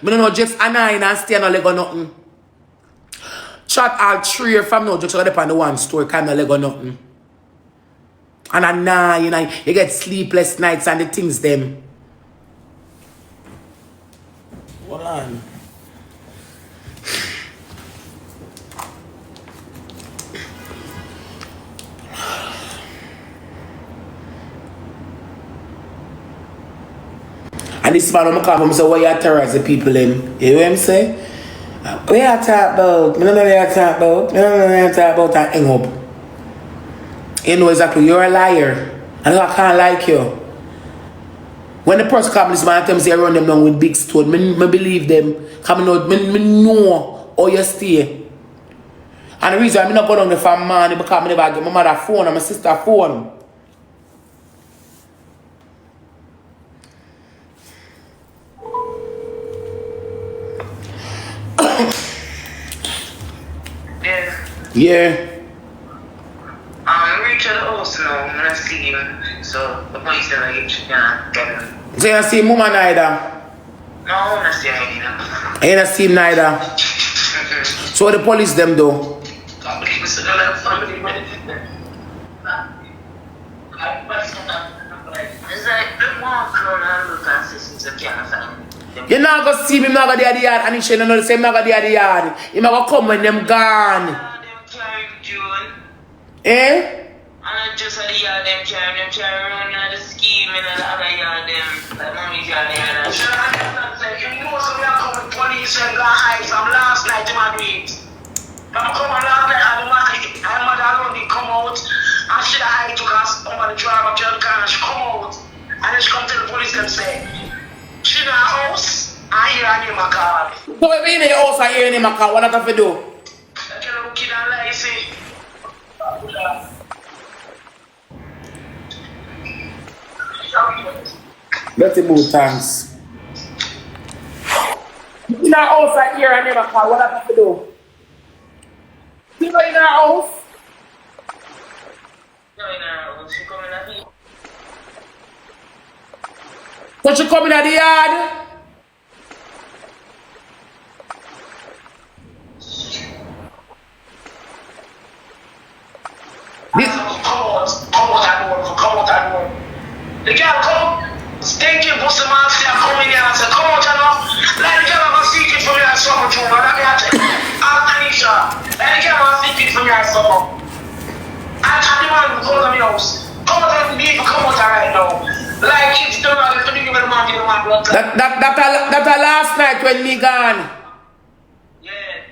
Me don't know just a 9 and stay on a leg or nothing. Chat all 3 from now just on the one store kind of leg or nothing. And a 9, you get sleepless nights and the things them. Hold on. And this man will come and say, what you terrorize the people in? You know what I'm saying? What you talk about? I don't know what you talk about. I don't know what you talk about and hang up. You know exactly, you're a liar. And I can't like you. When the person comes, this man tells me around them down with big stone, I believe them. Coming out, I know how you stay. And the reason I'm not going down there for money because I never get my mother phone and my sister phone. Yeah. I'm reaching the house now. I'm gonna see him. So the police never get him. So you see Mama neither? No, I'm gonna see him either. You don't see him neither? So what the police them do? You're not gonna see me, I'm not gonna do the yard, and you shouldn't know the same, I'm not gonna do the yard. You're not gonna come when them gone. Eh? And just at the yard, them carry around the scheme and the other yard, them, like mommy's yard, and you know, so we are coming police and go hide from last night in Madrid. I'm coming last night, and my mother alone come out, and she hide to us over the driver, and she come out, and then she come to the police and say, she in her house, I hear her name a call. So if you in your house and hear him a call, what have to do? I can look in and lie, see. Let's move, thanks. In our house and hear him a call, what have to do? You go in our house? No, in her house, she come in at me. So she come in at the yard? Come out. The girl come, stinking pussy man, say I'm coming here and say, come out and up. Let the girl have a secret for me and summer too, man. I'm Anisha. Let the girl have a secret for me and summer. And the man who goes to my house, come out and leave, come out right now. Like if you don't know, if you give me the man, give the man blood. That last night when me gone. Yeah.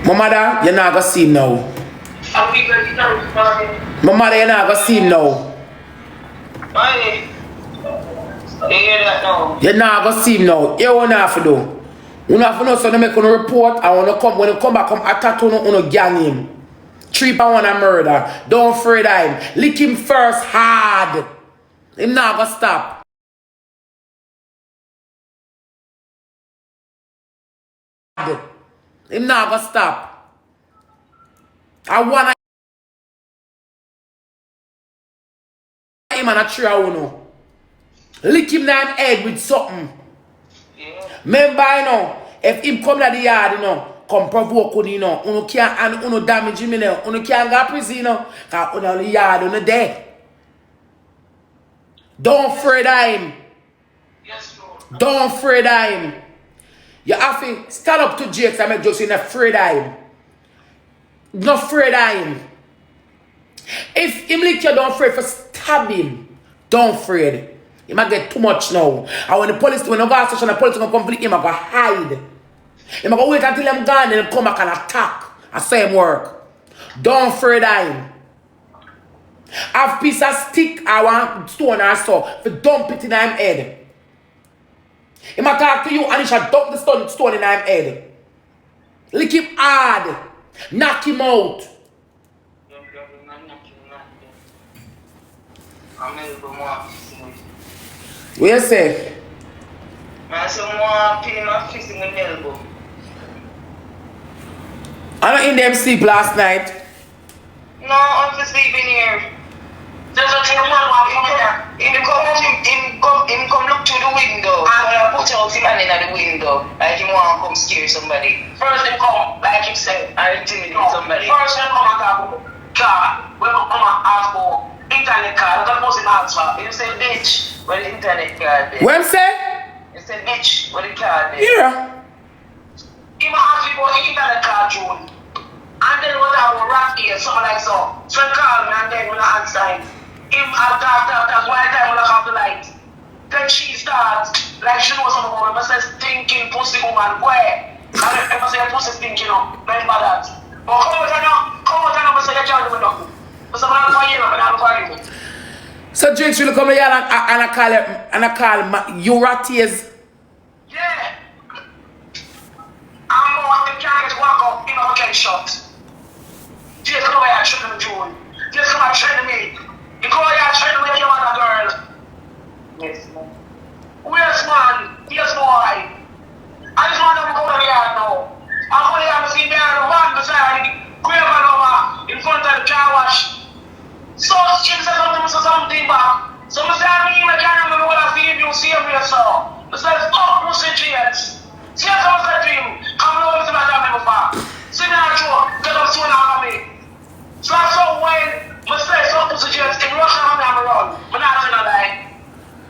My mother, you're not gonna see him now. My mother, you're not gonna see him now. Why? You hear that now? You're not gonna see him now. You won't have to do. You have to know so they make a report and when you come back, come attack on gang him. 3 for 1 murder. Don't afraid of him. Lick him first hard. Him not gonna stop. Him not gonna stop. I wanna him and a tree I wanna. Lick him down head with something. Yeah. Remember, you know, if him come to the yard, you know, come provoke you, you know, you can't and you damage him, you know, you can't go to prison, you know, because you on the yard, you dead. Don't afraid of him. Yes, Lord. Don't afraid of him. You have to stand up to Jakes and make just not afraid of him. Not afraid of him. If him lick you, don't afraid for stab him. Don't afraid. He might get too much now. And when the police, when the gas station, the police will come flick him, he might go hide. He might go wait until I'm gone and come back and attack. I say him work. Don't afraid of him. Have piece of stick or one stone or so, to dump it in him head. He might talk to you and he shall dump the stone in him head. Lick him hard. Knock him out. I'm able more. What you say? I say more pay my fist in the elbow. I don't in them sleep last night. No, I'm just sleeping here. There's a thing man want to come there. Him come look through the window. And I put out him hand in the window. Like him want to come scare somebody. First him come, like him said, I intimidate somebody. First him come and talk about car. When we come and ask for internet card, that was him answer. He say, bitch, where the internet card there? What him say? He said, bitch, where the card there? Yeah. Him ask me about the internet card, June. And then when I was rap here, something like so. So he called me and then when I answer him. Him after one time when I have the light. Then she starts, like she knows something about him. I says, thinking pussy woman, where? And I say, pussy stinking up. Remember that. But come out and I say, you can't do nothing. I say, I'm not for you. So Drinks will come here and I call you ratties. Yeah. I'm going to can't get walk up, you know, get shot. Just come here and shoot him, June. Just come and train me. You go here and train me, you want a girl. Yes, man. Where's man? Yes, boy. I just want them to go to the yard now. I'm going to see me on the one beside grave and over in front of the car wash. So, she said something back. So, I say, I can't remember what I see him here, so. I said, fuck, Pussy James. See what I said to him. Come over to my job, before. See me on the road, get up soon after me. So when I say something to James, if Russia have me, I'm around. I'm not going to lie.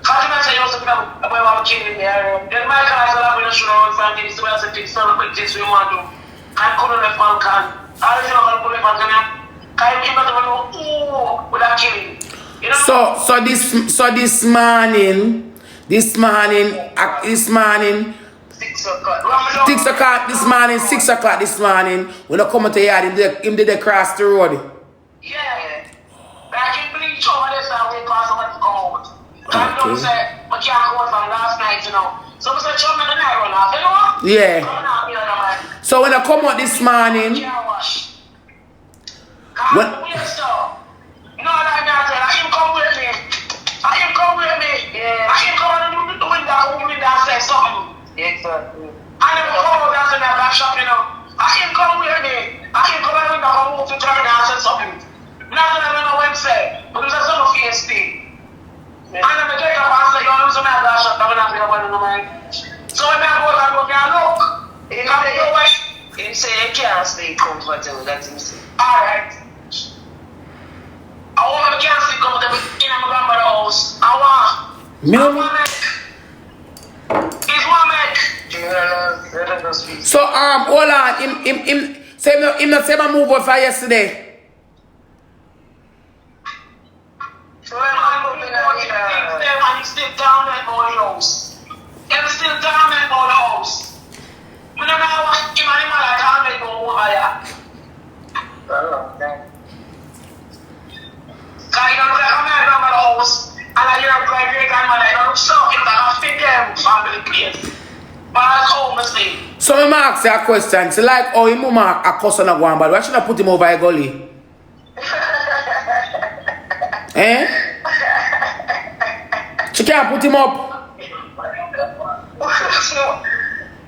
Because you might say, you also a boy want to kill me there. Then my car is allowed me to show around from this, so I say, things, so quick things we want to do. I couldn't let one can. I don't know how to put it on the name. I came out of the road, ooh, without killing. You know? So this morning, 6 o'clock this morning, when I come to the yard, him did they cross the road. Yeah. Back in bleach over there, so we pass over to come out. I don't say, I can't go out from last night, you know. So I said, chum, the night run off, you know? Yeah. So when I come out this morning, when you know what I mean? I him come with me. Yeah. I him come and do the window and say something. Exactly. I never come out and say that back shop, you know. I him come with me. I him come and move to turn and say something. Nothing I don't know what to say. But there's a son of ESP. And I'm a take up and say, you're losing my back shop, I'm not going to go in the mind. So when I go and look, he say you can't stay comfortable, that's him say. Alright. I want to can't stay comfortable in my grandmother's house. I want. It's one make. So hold on, him not say my move out for yesterday. So I'm still down at my house. I'm still down at my house. I don't know what him and him are down at my house. Because you know, I'm at my house, and I hear a great grandmother, and I'm talking about fit them family place. But I home, I say. So I'm ask you a question. So like, oh, him mama a cuss on a go on, but why should I put him over a gully? Eh? She can't put him up.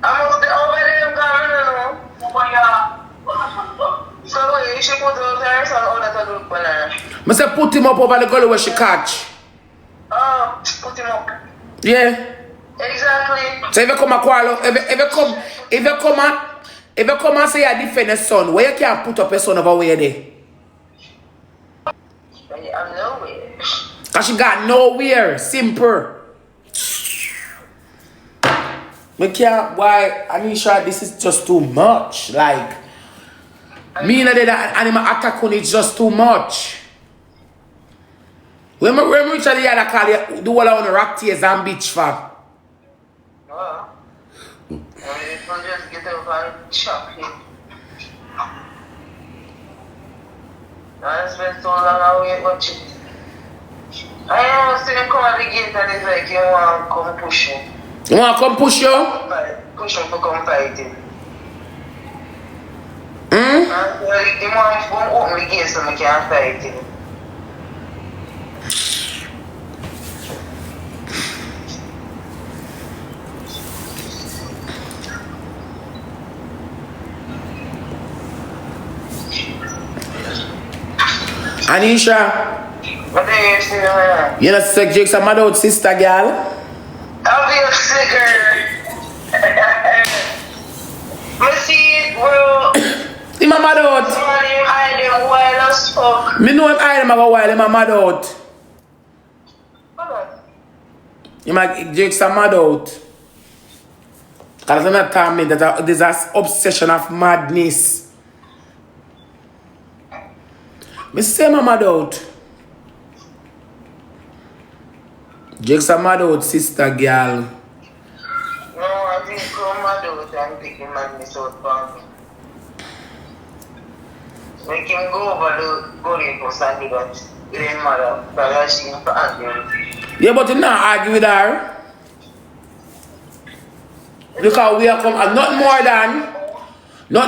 I must be over there, so you should put those hairs on all that group banana. I said put him up over the gully where she catch. Oh, put him up. Yeah. Exactly. So if you come a quarrel, if you come and say you defend a son, where you can't put up a son over where there? I'm nowhere. Cause she got nowhere. Simple. Me can't, why, Anisha, this is just too much. Like, me and that animal attack on it's just too much. When we reach the yard, I call you, do all I want to rock tears and beach for. Oh. I mean, if I just get over and chop him. I spent so long away watching. I never see him come at the gate and it's like, you want to come push me. You want to come push you? Push him to come fight him. Hmm? And he want to open the gate so I can fight him. Anisha, What do you see now? you know sick Jakes and mad out sister girl. I'll be a sicker. Me see it, bro. Him a mad out. Somebody hide them wild as fuck. Me know him hide him a go while him a mad out. Hold on. Him a Jakes a mad out. Cause I'm not telling me that there's an obsession of madness. Me say I'm mad out. Jakes a mad out sister girl. No, I think I'm mad out and taking madness out for me. Make him go over the goalie for Sandy, but it didn't matter. But I see him for arguing. Yeah, but you not argue with her. Because we are come not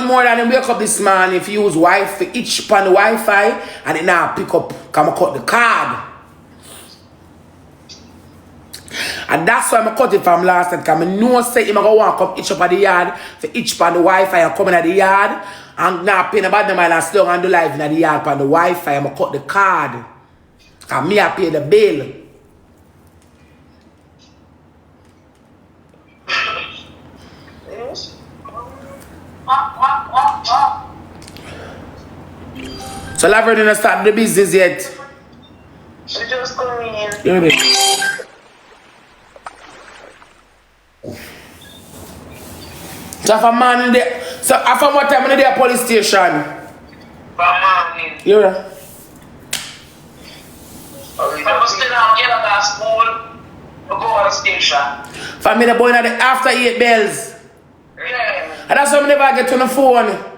more than wake up this man if you use Wi-Fi, each pan the Wi-Fi and it now pick up, come cut the card. And that's why I cut it from last time, because I know say him go want come each up at the yard for each pan the Wi-Fi and coming at the yard and now paying about the man and slow and do live in the yard pan the Wi-Fi, I'm cut the card. And me I pay the bill. So Laverne didn't start the business yet. She just come in. You know so if a man in there, so after what time in the police station? From morning. You know? I was still out here at school. To go to the station. For me the boy at the after 8 bells. Yeah. And that's why I never get on the phone.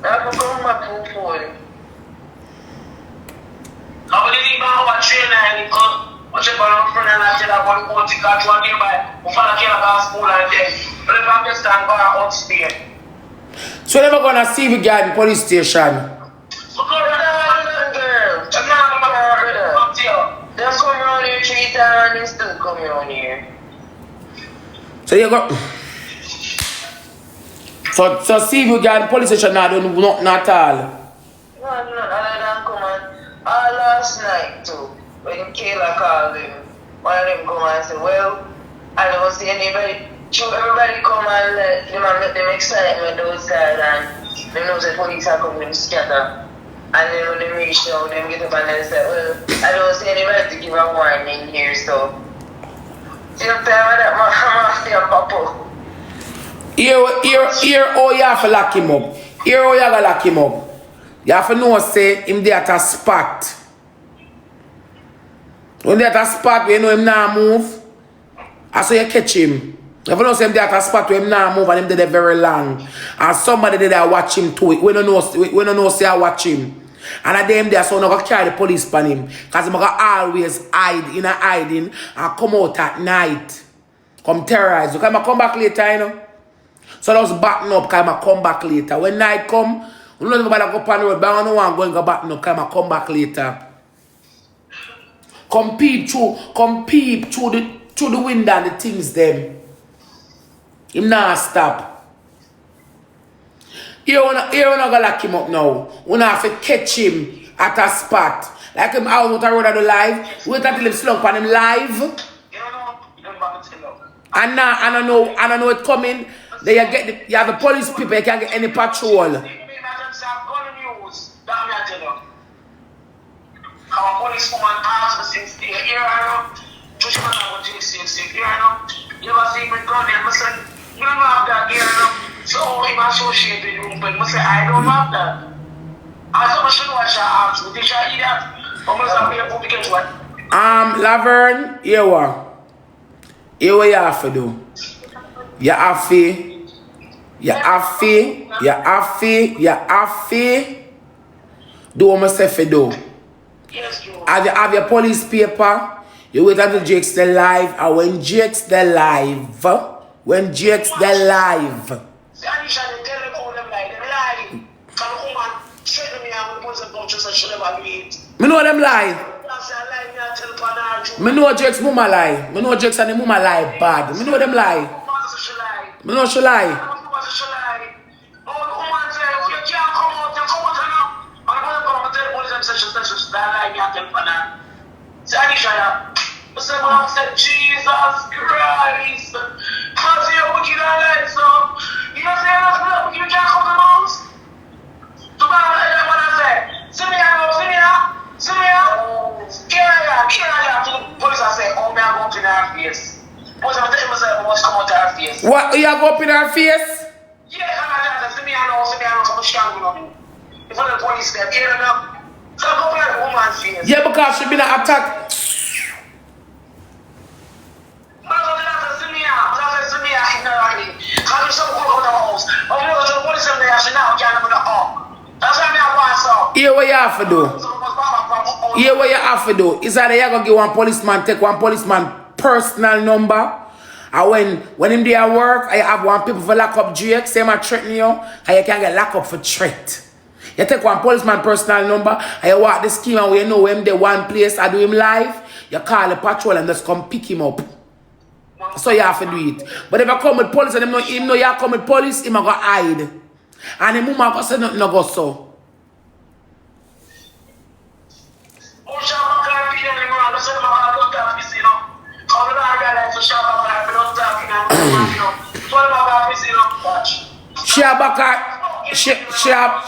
I will come back to phone. I will leave my train and what's your friend and I tell her what to go to catch one nearby. We follow here at school and then. But if I stand by upstairs. So never gonna see we guy in the police station. Them come around here 3 times and they still come around here. So you go. So see we guy in the police station now don't nothing at all. No, other than come and all last night too. When Kayla called him, one of them come and say, well, I don't see anybody. So everybody come and let them excitement outside and they know the police are coming to scatter. And then when they reach out, them get up and they say, well, I don't see anybody to give a warning here, so. See the time that my mafia pop up. Here how you have to lock him up. Here how you have to lock him up. You have to know say him there at a spot. When they at a spot where you know him now move, I saw you catch him. If you know say him there at a spot where him now move and him there very long. And somebody there watch him too. We don't know say I watch him. And at them there so I'm gonna carry the police on him. Because I'm gonna always hide in a hiding and come out at night. Come terrorize. Because I come back later, you know. So just batten up because I come back later. When night come, we don't nobody go up on the road, but I don't want to go batten up because I come back later. Come peep through the window and the things them. Him not stop. Here we not gonna lock him up now. We not have to catch him at a spot. Like him out with a road at the live. Wait until him slump on him live. You don't know, you don't back to tell them. And now I don't know it coming. Then you have the police people, you can't get any patrol. Our police come and ask us since they're here, I know. Just man, I want to see here, I know. You ever see me gun and I say, you don't have that here, I know. So I'm associated with you, but I say, I don't have that. I said, I should watch your arms. Did you eat that? Or must I be able to get what? Laverne, here what you have to do. You have to do what I say for do. Yes, Joe. Have your police paper. You wait until Jake's the live. And when Jake's the live. See, I need to tell them all them lie. Them lie. Can a woman straight me and we put some punches and she never do it. Me know them lie. That's a lie, me I tell Panarju. Me know Jake's mama lie. Me know Jake's and the mama lie bad. Me know them lie. Me know she lie. Oh, the woman say, you me at them for that. So I said, I said, Jesus Christ. Cause you're wicked and light, so you know say you can't come to the house. So what I said, see me out. Yeah, to the police I say, oh, me I go up in her face. Because I'm telling myself, what's come out her face. What, you go up in her face? Yeah, I'm see me out, so much can go on. If the police there, you know. So I go up in a woman's face. Yeah, because she been attacked. Here what you have to do. Here what you have to do. Is that you gonna give one policeman, take one policeman personal number. And when him there at work, I have one people for lock up Drake, say I threaten you, and you can get locked up for threat. You take one policeman personal number, and you walk the scheme and you know him there one place, I do him live, you call the patrol and just come pick him up. So you have to do it. But if I come with police and him know you come with police, him go hide. And him mama go say nothing no go so.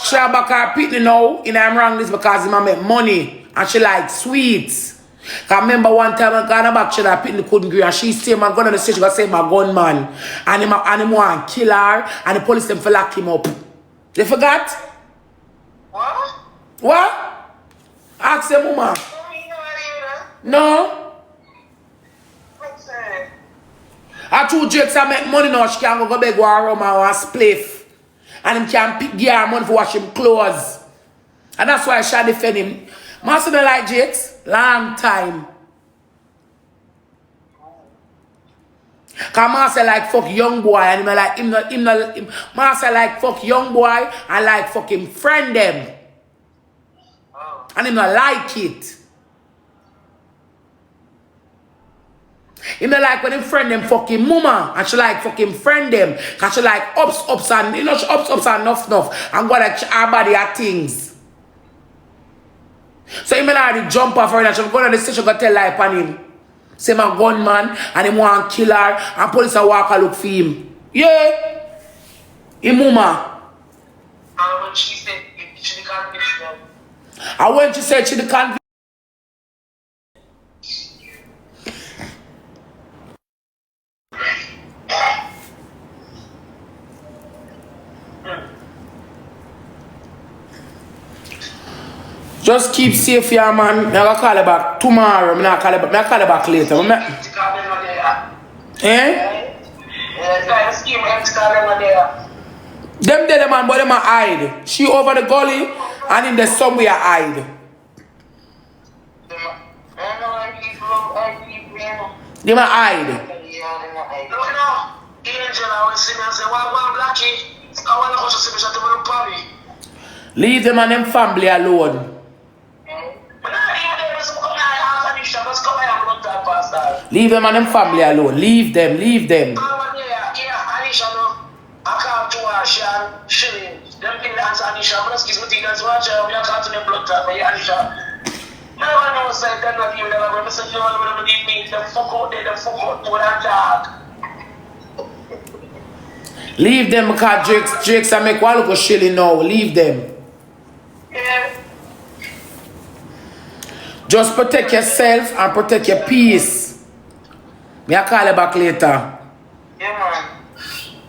Shabaka Pitney now, and I'm wrong this because he make money and she like sweets. I remember one time I got back, she like Pitney couldn't agree and she said my gun on the station, she say my gunman. And him want kill her and the police them for lock him up. They forgot? What? What? Ask your mama. No. I told Jakes I make money now, she can't go beg one rum or a spliff. And him can pick gear money for wash him clothes. And that's why I shall defend him. Master don't like Jakes. Long time. Cause Master like fuck young boy and him like Master like fuck young boy and like fuck him friend them. And him not like it. Him not like when him friend them fucking mama and she like fucking friend them. Cause she like ups and you know she ups and nuff and go like her body at things. So him already jump off her and she go to the station go tell lie upon him. Say my gunman and him want kill her and police a walk and look for him. Yeah. Him mama. And when she said she can't be them. And when she said she can't just keep safe here, man. I'm gonna call you back tomorrow. I'm not call you back. I'm call you back later. Them dead man, but them a hide. She over the gully and in the somewhere hide. Them a hide. Leave them and them family alone. Leave them and them family alone. Leave them. Leave them because Jakes I make one look of shilling now. Leave them. Yeah. Just protect yourself and protect your peace. Me I call you back later. Yeah,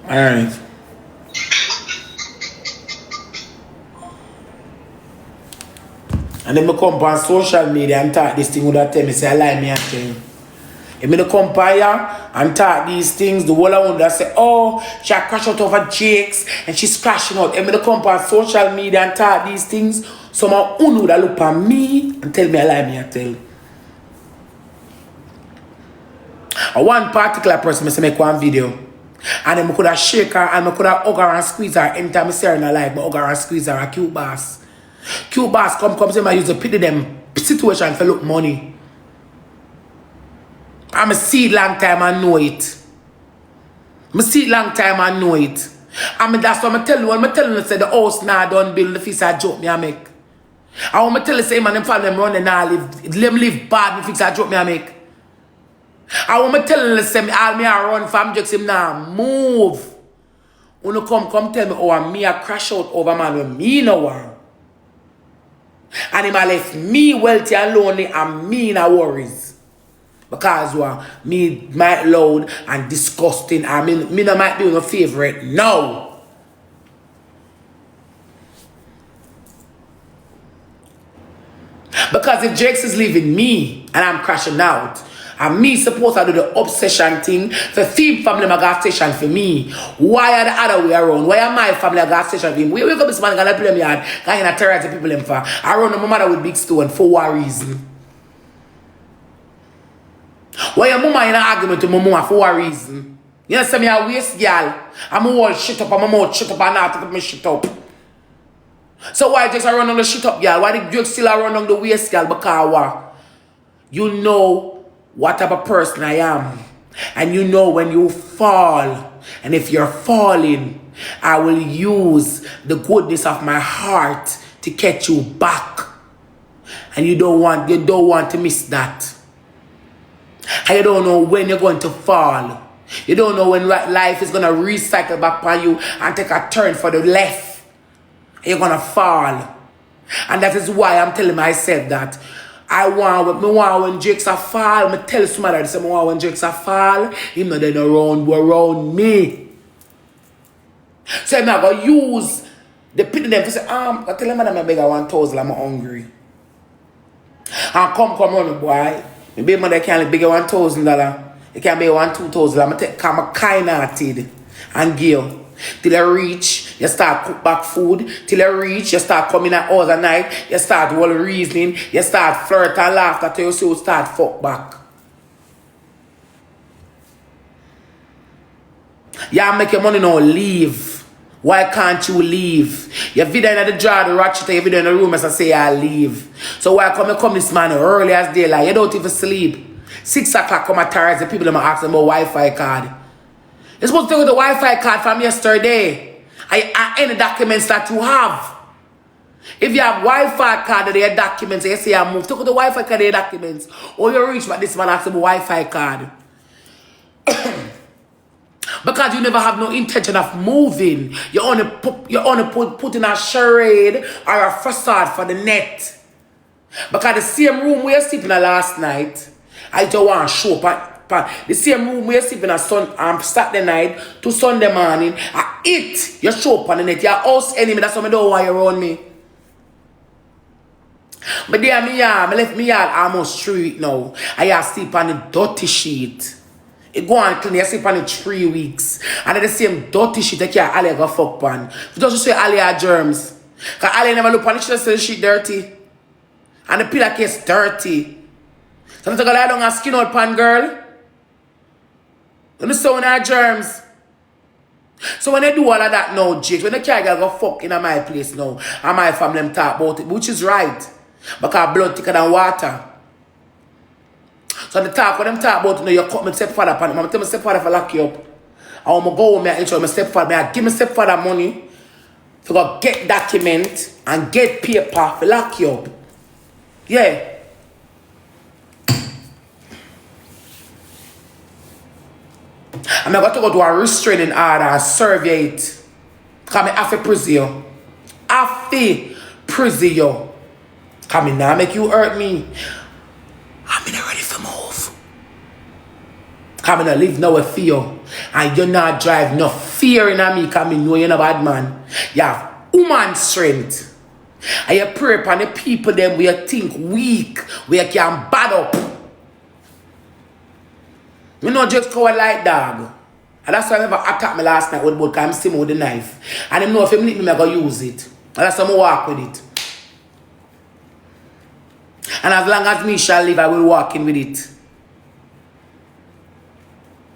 man. Alright. And then I come on social media and talk this thing would have tell me, say I lie me again. If I come here and talk these things, the whole of that say, oh, she crash out over Jakes and she's crashing out. If I come on social media and talk these things, someone who would look at me and tell me I lie me I tell. And one particular person I make one video. And then I could have shake her and I could have hug her and squeeze her anytime I see her in her life, but hug her and squeeze her, a cute boss. Cute boss come say I use to pity them situation for look money. I'm a see it long time and know it. I see it long time and know it. I mean that's what I tell you. When I tell you say the house now done build the feast I joke me I make. I want me tell you, say, man, them family them run and I live. Let me live bad, me fix that joke me I make. I want me tell you, say, all me I run from jokes him now. Move. When you come tell me, oh, me I crash out over man with me no one. And him I left me wealthy and lonely and me in a worries. Because me might loud and disgusting and me no might be your favorite. No. Because if Jakes is leaving me and I'm crashing out, and me supposed to do the obsession thing for Phoebe family my gas station for me. Why are the other way around? Why are my family a gas station for him? We wake up this man gonna play me hard. Gonna terrorize the people them for. I run my mother with big stone for what reason? Why your mama in an argument with my mama for what reason? You know say me a waste girl. I'm all shit up and my mouth shit up and I take my shit up. So why just I run on the shit up girl? Why the drugs still run on the waist girl? Because what? You know what type of person I am. And you know when you fall. And if you're falling, I will use the goodness of my heart to catch you back. And you don't want to miss that. And you don't know when you're going to fall. You don't know when life is going to recycle back on you and take a turn for the left. You're gonna fall. And that is why I'm telling myself that I want when Jakes a fall, me tell somebody that I want when Jakes a fall, him not then around me. So I'm not gonna use the people them to say, I tell him I beg 1,000, I'm hungry. And come run boy. My baby mother can't beg $1,000. You can't beg $2,000. I'm gonna kind hearted and give. Till you reach, you start cook back food. Till you reach, you start coming at hours at night. You start all reasoning. You start flirt and laugh until you see you start fuck back. You make your money now, leave. Why can't you leave? Your video in the drawer, the ratchet, your video in the room as I say I leave. So why come this man early as daylight? You don't even sleep. 6 o'clock come at terrorize the people that ask them about Wi-Fi card. You're supposed to take the Wi-Fi card from yesterday. Any documents that you have. If you have Wi-Fi card, there are documents. You say I move. Take the Wi-Fi card, there are documents. Or you reach but this man asks about Wi-Fi card. Because you never have no intention of moving. You only put in a charade or a facade for the net. Because the same room we were sleeping last night, I just want to show up. The same room we are sleeping on Saturday night to Sunday morning. You show up on the net. Your house enemy. That's why I don't want you around me. But there I left me yard almost 3 weeks now. I sleep on the dirty sheet. It go on clean. I sleep on it 3 weeks. And then the same dirty sheet that Ali go fuck pan. Just say Ali had germs. Because Ali never look on the sheet, the sheet dirty. And the pillow case dirty. So I'm going to lie down and skin out pan girl. You understand when I have germs? So when they do all of that now, Jake, when the car girl go fuck in my place now, and my family them talk about it, which is right. Because blood thicker than water. So the talk when them talk about it, you know, you cut my stepfather upon him. I'm tell my stepfather for lock you up. I want to go home and ensure my stepfather, I give my stepfather money to go get document and get paper for lock you up. Yeah. I'm going to go to a restraining order and serve it. Because I have to prison you. I have to prison you. Because I now make you hurt me. I'm not ready for move. Because I don't live now with fear. And you're not drive no fear in me because I know you're not bad man. You have woman strength. And you pray upon the people them where you think weak, where you can bad up. You know just coward like dog. And that's why I never attacked me last night with both because I'm still with the knife. And I know if him leave me, I'm going to use it. And that's why I walk with it. And as long as me shall live, I will walk in with it.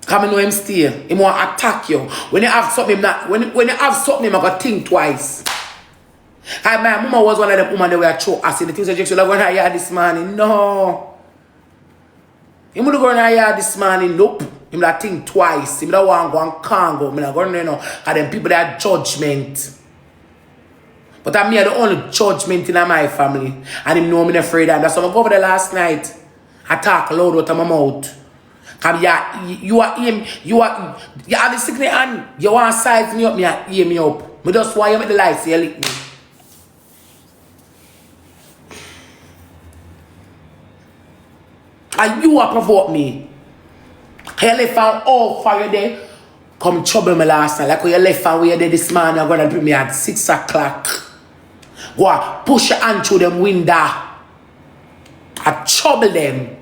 Because I know him stay. He want to attack you. When you have something, when you have something, I'm going to think twice. And my mama was one of them women that were choke acid. The things that you going to hear this morning. No. Him would go in here this morning, nope. Him that think twice. Him that want to go and can't go. Him not going to know. And then people that judgment. But I'm the only judgment in my family. And him know me not afraid of him. That's why I go over there last night. I talk loud out of my mouth. Because you are him, you have the sickness and you want to size me up, me and hear me up. But that's why you make the lights, you lick me. And you are provoke me. You left and all for you there. Come trouble me last night. Like when you left and we there this morning, you're going to bring me at 6 o'clock. Go on, push your hand through them window. I trouble them.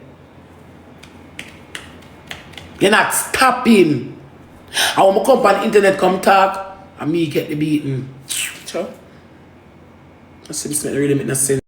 You're not stopping. I want to come on the internet, come talk, and me get the beating. Sure. I see this really make no sense.